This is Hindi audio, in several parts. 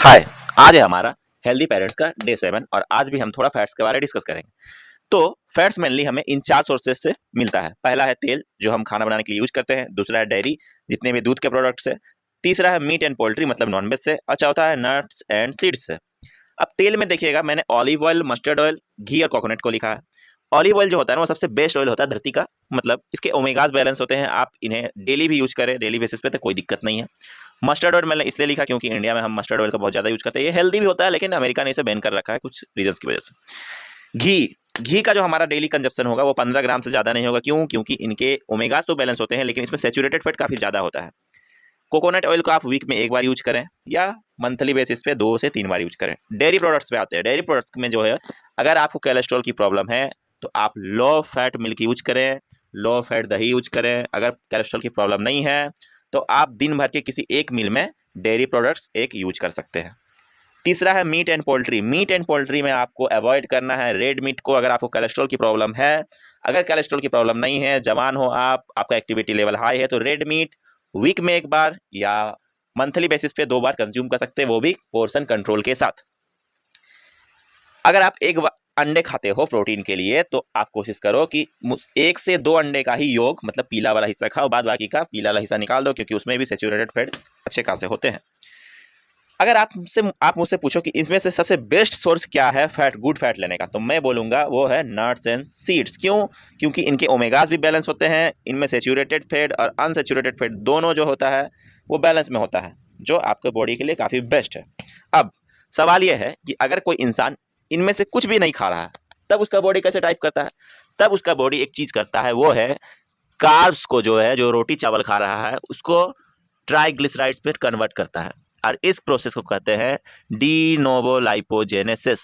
हाय। आज है हमारा हेल्दी पेरेंट्स का डे 7 और आज भी हम थोड़ा फैट्स के बारे में डिस्कस करेंगे। तो फैट्स मेनली हमें इन 4 सोर्सेस से मिलता है। पहला है तेल जो हम खाना बनाने के लिए यूज करते हैं, दूसरा है डेयरी जितने भी दूध के प्रोडक्ट्स है, तीसरा है मीट एंड पोल्ट्री मतलब नॉनवेज से, और चौथा है नट्स एंड सीड्स से। अब तेल में देखिएगा मैंने ऑलिव ऑयल, मस्टर्ड ऑयल, घी और कोकोनट को लिखा है। ऑलिव ऑयल जो होता है ना वो सबसे बेस्ट ऑयल होता है धरती का, मतलब इसके ओमेगास बैलेंस होते हैं, आप इन्हें डेली भी यूज करें डेली बेसिस पे तो कोई दिक्कत नहीं है। मस्टर्ड ऑयल मैंने इसलिए लिखा क्योंकि इंडिया में हम मस्टर्ड ऑयल का बहुत ज़्यादा यूज करते हैं, ये हेल्दी भी होता है लेकिन अमेरिका ने इसे बैन कर रखा है कुछ रीजंस की वजह से। घी घी का जो हमारा डेली कंजप्शन होगा वो 15 ग्राम से ज़्यादा नहीं होगा। क्यों? क्योंकि इनके ओमेगास तो बैलेंस होते हैं लेकिन इसमें सेचुरेटेड फैट काफ़ी ज़्यादा होता है। कोकोनट ऑयल को आप वीक में एक बार यूज करें या मंथली बेसिस पे 2 से 3 बार यूज करें। डेयरी प्रोडक्ट्स पे आते हैं। डेयरी प्रोडक्ट्स में जो है अगर आपको कोलेस्ट्रॉल की प्रॉब्लम है तो आप लो फैट मिल्क यूज करें, लो फैट दही यूज करें। अगर कोलेस्ट्रॉल की प्रॉब्लम नहीं है तो आप दिन भर के किसी एक मील में डेयरी प्रोडक्ट्स एक यूज कर सकते हैं। तीसरा है meat and poultry. Meat and poultry में आपको अवॉइड करना है रेड मीट को अगर आपको कोलेस्ट्रॉल की प्रॉब्लम है। अगर कोलेस्ट्रॉल की प्रॉब्लम नहीं है, जवान हो आप, आपका एक्टिविटी लेवल हाई है, तो रेड मीट वीक में एक बार या मंथली बेसिस पे 2 बार कंज्यूम कर सकते हैं, वो भी पोर्शन कंट्रोल के साथ। अगर आप एक अंडे खाते हो प्रोटीन के लिए तो आप कोशिश करो कि 1 से 2 अंडे का ही योग, मतलब पीला वाला हिस्सा खाओ, बाद बाकी का पीला वाला हिस्सा निकाल दो क्योंकि उसमें भी सेचुरेटेड फैट अच्छे खासे होते हैं। अगर आप मुझसे पूछो कि इसमें से सबसे बेस्ट सोर्स क्या है फैट, गुड फैट लेने का, तो मैं बोलूँगा वो है नट्स एंड सीड्स। क्यों? क्योंकि इनके ओमेगास भी बैलेंस होते हैं, इनमें सेचुरेटेड फैट और अनसेचुरेटेड फैट दोनों जो होता है वो बैलेंस में होता है, जो आपके बॉडी के लिए काफ़ी बेस्ट है। अब सवाल ये है कि अगर कोई इंसान इनमें से कुछ भी नहीं खा रहा है तब उसका बॉडी कैसे टाइप करता है? तब उसका बॉडी एक चीज़ करता है, वो है कार्ब्स को, जो है जो रोटी चावल खा रहा है उसको ट्राइग्लिसराइड्स पे कन्वर्ट करता है और इस प्रोसेस को कहते हैं डी नोवो लाइपोजेनेसिस।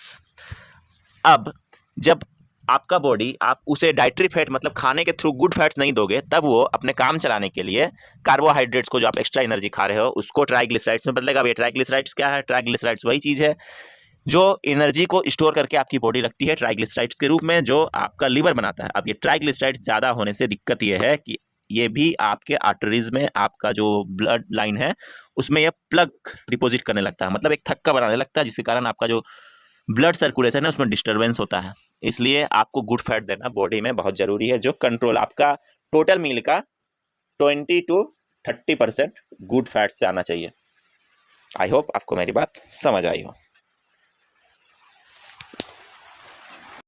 अब जब आपका बॉडी आप उसे डाइटरी फैट मतलब खाने के थ्रू गुड फैट्स नहीं दोगे तब वो अपने काम चलाने के लिए कार्बोहाइड्रेट्स को, जो आप एक्स्ट्रा एनर्जी खा रहे हो, उसको ट्राइग्लिसराइड्स में बदलेगा। अब ये ट्राइग्लिसराइड्स क्या है? ट्राइग्लिसराइड्स वही चीज़ है जो एनर्जी को स्टोर करके आपकी बॉडी रखती है ट्राइग्लिसराइड्स के रूप में, जो आपका लीवर बनाता है। अब ये ट्राइग्लिसराइड्स ज़्यादा होने से दिक्कत ये है कि ये भी आपके आर्टरीज में, आपका जो ब्लड लाइन है उसमें ये प्लग डिपॉजिट करने लगता है, मतलब एक थक्का बनाने लगता है, जिसके कारण आपका जो ब्लड सर्कुलेशन है उसमें डिस्टर्बेंस होता है। इसलिए आपको गुड फैट देना बॉडी में बहुत ज़रूरी है, जो कंट्रोल आपका टोटल मील का 20 to 30% गुड फैट से आना चाहिए। आई होप आपको मेरी बात समझ आई हो।